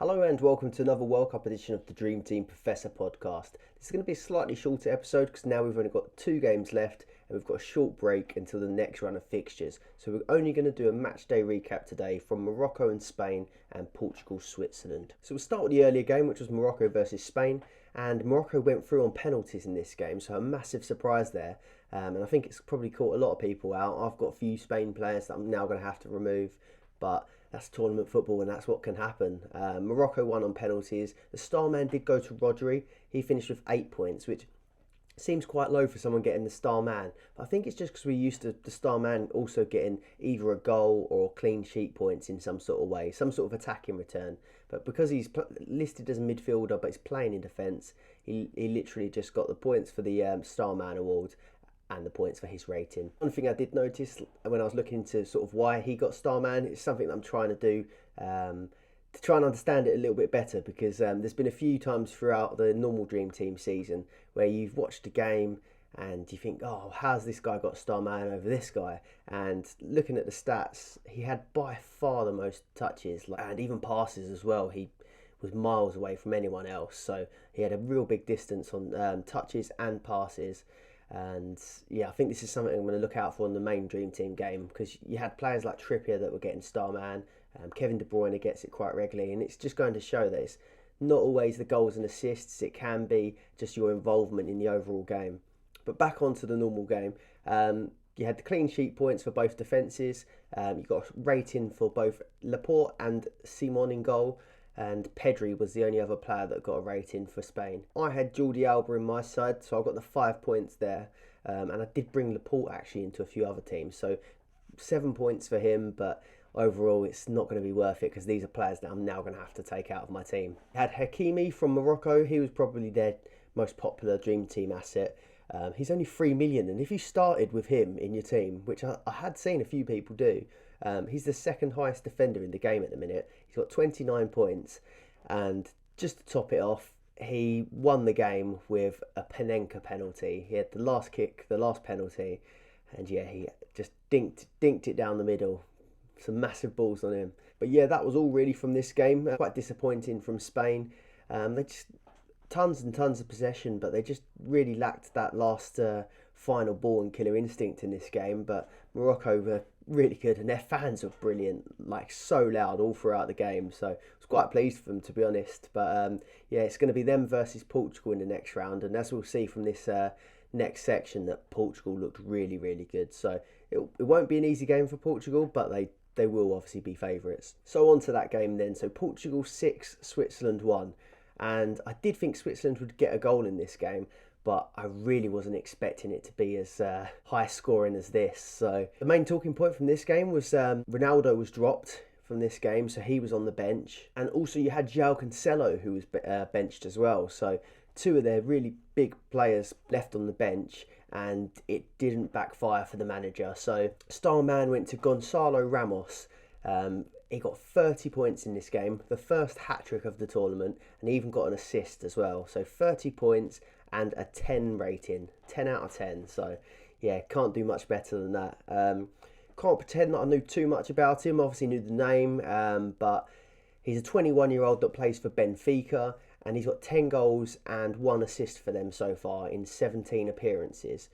Hello and welcome to another World Cup edition of the Dream Team Professor podcast. This is going to be a slightly shorter episode because now we've only got 2 games left and we've got a short break until the next run of fixtures. So we're only going to do a match day recap today from Morocco and Spain and Portugal, Switzerland. So we'll start with the earlier game, which was Morocco versus Spain, and Morocco went through on penalties in this game, so a massive surprise there. And I think it's probably caught a lot of people out. I've got a few Spain players that I'm now going to have to remove, but that's tournament football and that's what can happen. Morocco won on penalties. The star man did go to Rodri. He finished with 8 points, which seems quite low for someone getting the star man. But I think it's just because we're used to the star man also getting either a goal or clean sheet points in some sort of way, some sort of attacking return. But because he's listed as a midfielder but he's playing in defence, he literally just got the points for the star man award and the points for his rating. One thing I did notice when I was looking into sort of why he got star man, it's something that I'm trying to do to try and understand it a little bit better, because there's been a few times throughout the normal Dream Team season where you've watched a game and you think, oh, how's this guy got star man over this guy? And looking at the stats, he had by far the most touches and even passes as well. He was miles away from anyone else, so he had a real big distance on touches and passes. And yeah, I think this is something I'm going to look out for in the main Dream Team game, because you had players like Trippier that were getting star man, Kevin De Bruyne gets it quite regularly, and it's just going to show that it's not always the goals and assists, it can be just your involvement in the overall game. But back onto the normal game, you had the clean sheet points for both defences, you got a rating for both Laporte and Simon in goal, and Pedri was the only other player that got a rating for Spain. I had Jordi Alba in my side, so I got the 5 points there, and I did bring Laporte actually into a few other teams, so 7 points for him, but overall it's not going to be worth it because these are players that I'm now going to have to take out of my team. I had Hakimi from Morocco. He was probably their most popular Dream Team asset. He's only 3 million, and if you started with him in your team, which I had seen a few people do, he's the second highest defender in the game at the minute. He's got 29 points, and just to top it off, he won the game with a Panenka penalty. He had the last kick, the last penalty, and yeah, he just dinked it down the middle. Some massive balls on him. But yeah, that was all really from this game. Quite disappointing from Spain. They just tons and tons of possession, but they just really lacked that last final ball and killer instinct in this game. But Morocco were really good, and their fans were brilliant, like so loud all throughout the game. So I was quite pleased for them, to be honest. But yeah, it's going to be them versus Portugal in the next round, and as we'll see from this next section, that Portugal looked really, really good. So it won't be an easy game for Portugal, but they will obviously be favourites. So on to that game then. So Portugal 6, Switzerland 1. And I did think Switzerland would get a goal in this game, but I really wasn't expecting it to be as high scoring as this. So the main talking point from this game was Ronaldo was dropped from this game, so he was on the bench. And also you had João Cancelo, who was benched as well. So 2 of their really big players left on the bench, and it didn't backfire for the manager. So star man went to Goncalo Ramos. He got 30 points in this game, the first hat-trick of the tournament, and he even got an assist as well. So 30 points and a 10 rating, 10 out of 10. So yeah, can't do much better than that. Can't pretend that I knew too much about him. Obviously knew the name, but he's a 21-year-old that plays for Benfica, and he's got 10 goals and 1 assist for them so far in 17 appearances.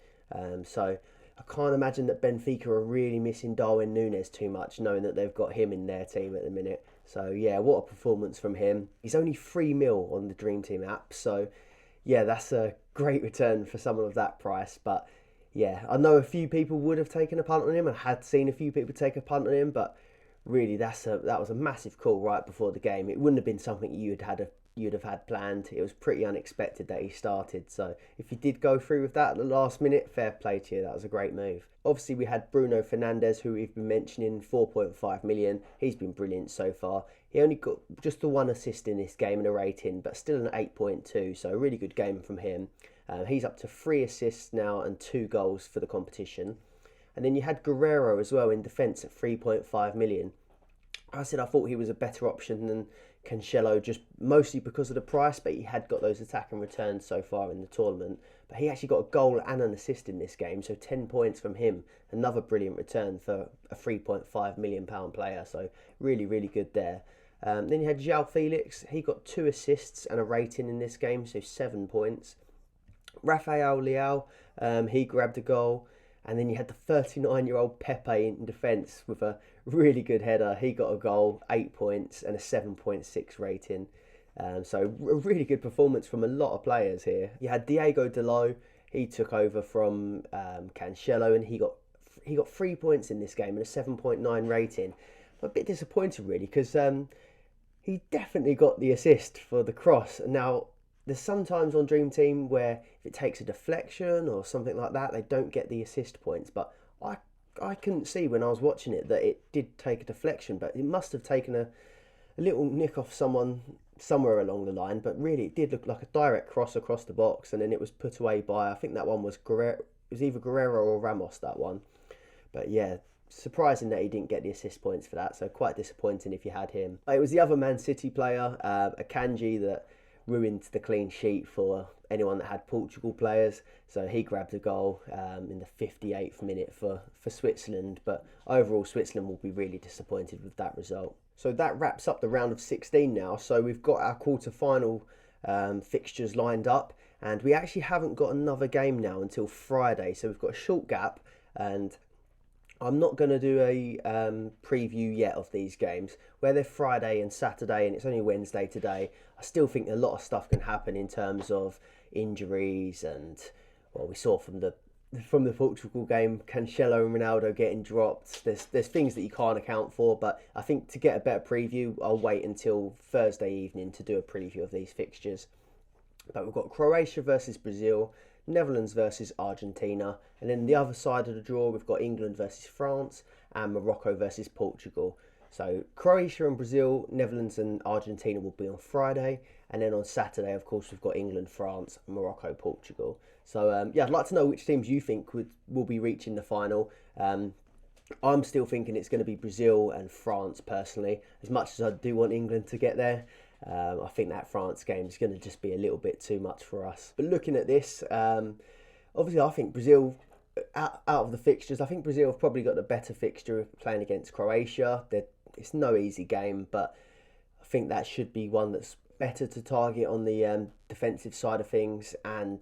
So I can't imagine that Benfica are really missing Darwin Núñez too much, knowing that they've got him in their team at the minute. So yeah, what a performance from him. He's only 3 mil on the Dream Team app, so yeah, that's a great return for someone of that price. But yeah, I know a few people would have taken a punt on him, and had seen a few people take a punt on him, but really that was a massive call right before the game. It wouldn't have been something you'd have had planned. It was pretty unexpected that he started. So if you did go through with that at the last minute, fair play to you. That was a great move. Obviously, we had Bruno Fernandes, who we've been mentioning, 4.5 million. He's been brilliant so far. He only got just the 1 assist in this game and a rating, but still an 8.2. So a really good game from him. He's up to 3 assists now and 2 goals for the competition. And then you had Guerrero as well in defence at 3.5 million. I thought he was a better option than Cancelo, just mostly because of the price, but he had got those attacking returns so far in the tournament. But he actually got a goal and an assist in this game, so 10 points from him. Another brilliant return for a £3.5 million player, so really, really good there. Then you had João Felix. He got 2 assists and a rating in this game, so 7 points. Rafael Leao, he grabbed a goal. And then you had the 39-year-old Pepe in defence with a really good header. He got a goal, 8 points and a 7.6 rating. So a really good performance from a lot of players here. You had Diego Dalot. He took over from Cancelo, and he got 3 points in this game and a 7.9 rating. I'm a bit disappointed really, because he definitely got the assist for the cross. Now, there's sometimes on Dream Team where if it takes a deflection or something like that, they don't get the assist points. But I couldn't see when I was watching it that it did take a deflection, but it must have taken a little nick off someone somewhere along the line. But really, it did look like a direct cross across the box, and then it was put away by, I think that one was Guerrero. It was either Guerrero or Ramos, that one. But yeah, surprising that he didn't get the assist points for that. So quite disappointing if you had him. It was the other Man City player, Akanji, that ruined the clean sheet for anyone that had Portugal players. So he grabbed a goal in the 58th minute for Switzerland. But overall, Switzerland will be really disappointed with that result. So that wraps up the round of 16 now. So we've got our quarter-final fixtures lined up. And we actually haven't got another game now until Friday. So we've got a short gap, and I'm not going to do a preview yet of these games. Where they're Friday and Saturday and it's only Wednesday today, I still think a lot of stuff can happen in terms of injuries, and well, we saw from the Portugal game, Cancelo and Ronaldo getting dropped. There's things that you can't account for, but I think to get a better preview, I'll wait until Thursday evening to do a preview of these fixtures. But we've got Croatia versus Brazil, Netherlands versus Argentina, and then the other side of the draw we've got England versus France and Morocco versus Portugal. So Croatia and Brazil, Netherlands and Argentina will be on Friday, and then on Saturday, of course, we've got England, France, Morocco, Portugal. So yeah, I'd like to know which teams you think will be reaching the final. I'm still thinking it's going to be Brazil and France personally, as much as I do want England to get there. I think that France game is going to just be a little bit too much for us. But looking at this, obviously I think Brazil, out of the fixtures, I think Brazil have probably got the better fixture playing against Croatia. It's no easy game, but I think that should be one that's better to target on the defensive side of things and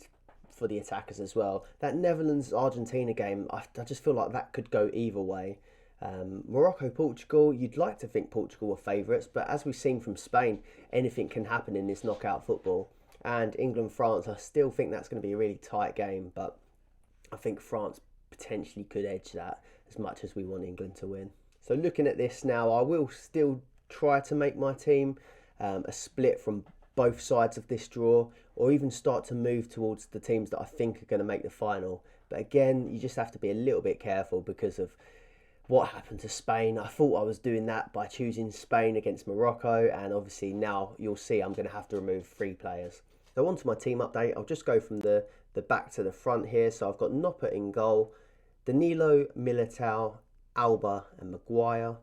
for the attackers as well. That Netherlands-Argentina game, I just feel like that could go either way. Morocco-Portugal, you'd like to think Portugal were favourites, but as we've seen from Spain, anything can happen in this knockout football. And England-France, I still think that's going to be a really tight game, but I think France potentially could edge that as much as we want England to win. So looking at this now, I will still try to make my team a split from both sides of this draw, or even start to move towards the teams that I think are going to make the final. But again, you just have to be a little bit careful because of what happened to Spain. I thought I was doing that by choosing Spain against Morocco, and obviously now you'll see I'm going to have to remove 3 players. So on to my team update. I'll just go from the back to the front here. So I've got Noppert in goal, Danilo, Militao, Alba and Maguire,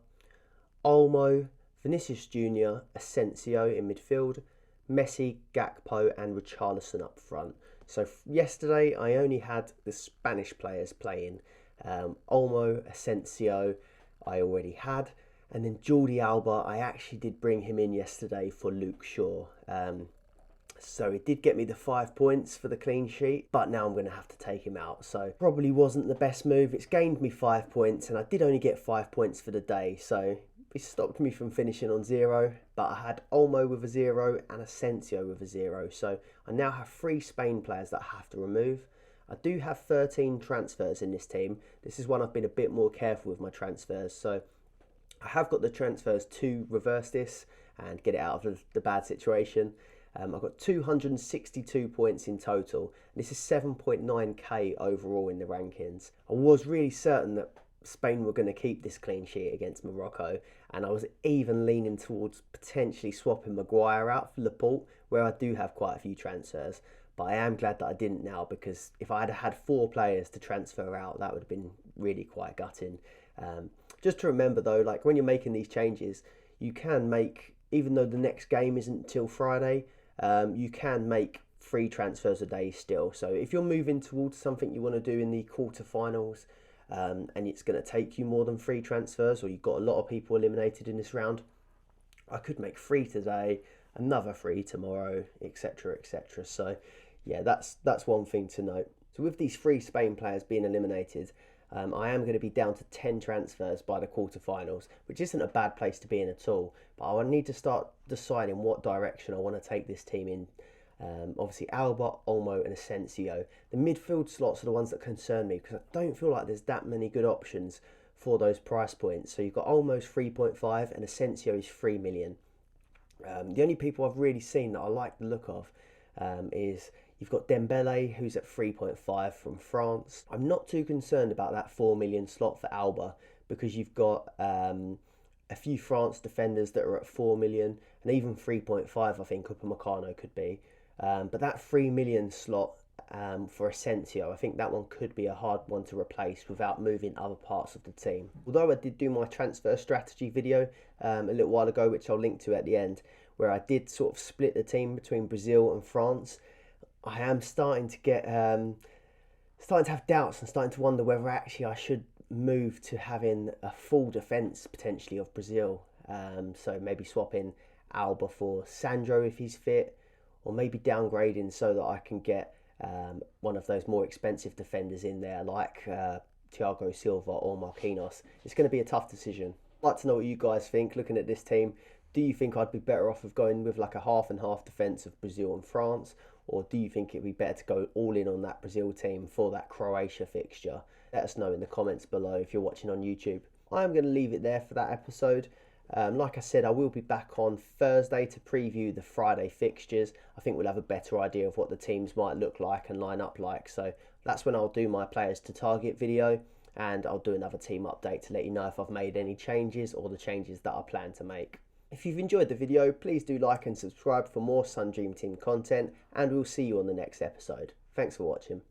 Olmo, Vinicius Jr, Asensio in midfield, Messi, Gakpo and Richarlison up front. So yesterday I only had the Spanish players playing. Olmo, Asensio I already had, and then Jordi Alba, I actually did bring him in yesterday for Luke Shaw. So it did get me the 5 points for the clean sheet, but now I'm going to have to take him out. So probably wasn't the best move. It's gained me 5 points, and I did only get 5 points for the day. So it stopped me from finishing on 0, but I had Olmo with a 0 and Asensio with a 0. So I now have 3 Spain players that I have to remove. I do have 13 transfers in this team. This is one I've been a bit more careful with my transfers. So I have got the transfers to reverse this and get it out of the bad situation. I've got 262 points in total. This is 7.9k overall in the rankings. I was really certain that Spain were going to keep this clean sheet against Morocco, and I was even leaning towards potentially swapping Maguire out for Laporte, where I do have quite a few transfers. But I am glad that I didn't now, because if I had 4 players to transfer out, that would have been really quite gutting. Just to remember though, like when you're making these changes, you can make, even though the next game isn't until Friday, you can make 3 transfers a day still. So if you're moving towards something you want to do in the quarterfinals, and it's going to take you more than 3 transfers, or you've got a lot of people eliminated in this round, I could make 3 today, another 3 tomorrow, etc, etc. So yeah, that's one thing to note. So with these 3 Spain players being eliminated, I am going to be down to 10 transfers by the quarterfinals, which isn't a bad place to be in at all. But I need to start deciding what direction I want to take this team in. Obviously, Alba, Olmo, and Asensio. The midfield slots are the ones that concern me because I don't feel like there's that many good options for those price points. So you've got Olmo's 3.5 and Asensio is 3 million. The only people I've really seen that I like the look of is you've got Dembele, who's at 3.5 from France. I'm not too concerned about that 4 million slot for Alba because you've got a few France defenders that are at 4 million and even 3.5 I think Upamecano could be. But that 3 million slot for Asensio, I think that one could be a hard one to replace without moving other parts of the team. Although I did do my transfer strategy video a little while ago, which I'll link to at the end, where I did sort of split the team between Brazil and France, I am starting to get starting to have doubts and starting to wonder whether actually I should move to having a full defence potentially of Brazil. So maybe swapping Alba for Sandro if he's fit, or maybe downgrading so that I can get one of those more expensive defenders in there like Thiago Silva or Marquinhos. It's going to be a tough decision. I'd like to know what you guys think looking at this team. Do you think I'd be better off of going with like a half and half defence of Brazil and France? Or do you think it'd be better to go all in on that Brazil team for that Croatia fixture? Let us know in the comments below if you're watching on YouTube. I am going to leave it there for that episode. Like I said, I will be back on Thursday to preview the Friday fixtures. I think we'll have a better idea of what the teams might look like and line up like. So that's when I'll do my players to target video, and I'll do another team update to let you know if I've made any changes or the changes that I plan to make. If you've enjoyed the video, please do like and subscribe for more Sun Dream Team content, and we'll see you on the next episode. Thanks for watching.